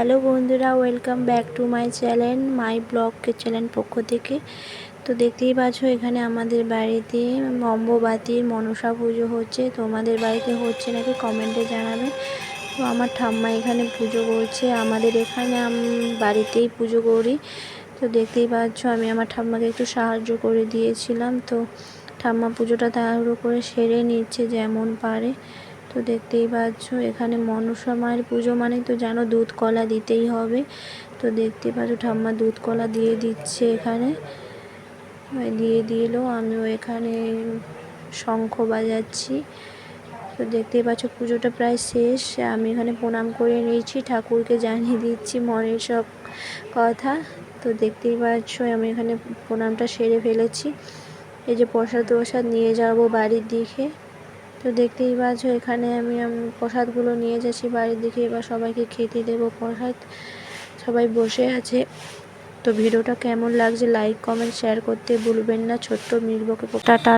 Hello বন্ধুরা, welcome back to my channel, my blog channel পক্ষ থেকে। তো দেখতেই পাচ্ছ এখানে আমাদের বাড়িতে মোমবাতির মনসা পুজো হচ্ছে। তোমাদের বাড়িতে হচ্ছে নাকি কমেন্টে জানাবে। তো আমার ঠাম্মা এখানে পুজো করছে, আমাদের এখানে বাড়িতেই পুজো করি। তো দেখতেই পাচ্ছ আমি আমার ঠাম্মাকে একটু সাহায্য করে দিয়েছিলাম। তো ঠাম্মা পুজোটা তাড়াহুড়ো করে সেরে নিচ্ছে যেমন পারে। তো দেখতেই পাচ্ছ এখানে মনসা মায়ের পুজো মানে তো জানো দুধ কলা দিতেই হবে। তো দেখতেই পাচ্ছ ঠাম্মা দুধ কলা দিয়ে দিচ্ছে, এখানে দিয়ে দিল। আমিও এখানে শঙ্খ বাজাচ্ছি। তো দেখতেই পাচ্ছ পুজোটা প্রায় শেষ। আমি এখানে প্রণাম করে নিয়েছি, ঠাকুরকে জানিয়ে দিচ্ছি মনের সব কথা। তো দেখতেই পাচ্ছ আমি এখানে প্রণামটা সেরে ফেলেছি। এই যে প্রসাদ নিয়ে যাব বাড়ির দিকে। তো দেখতেই পাচ্ছ এখানে আমি প্রসাদগুলো নিয়ে যাচ্ছি বাড়ির দিকে। এবার সবাইকে খেতে দেবো প্রসাদ। সবাই বসে আছে। তো ভিডিওটা কেমন লাগছে লাইক কমেন্ট শেয়ার করতে ভুলবেন না। ছোট্ট মিলবকে টাটা।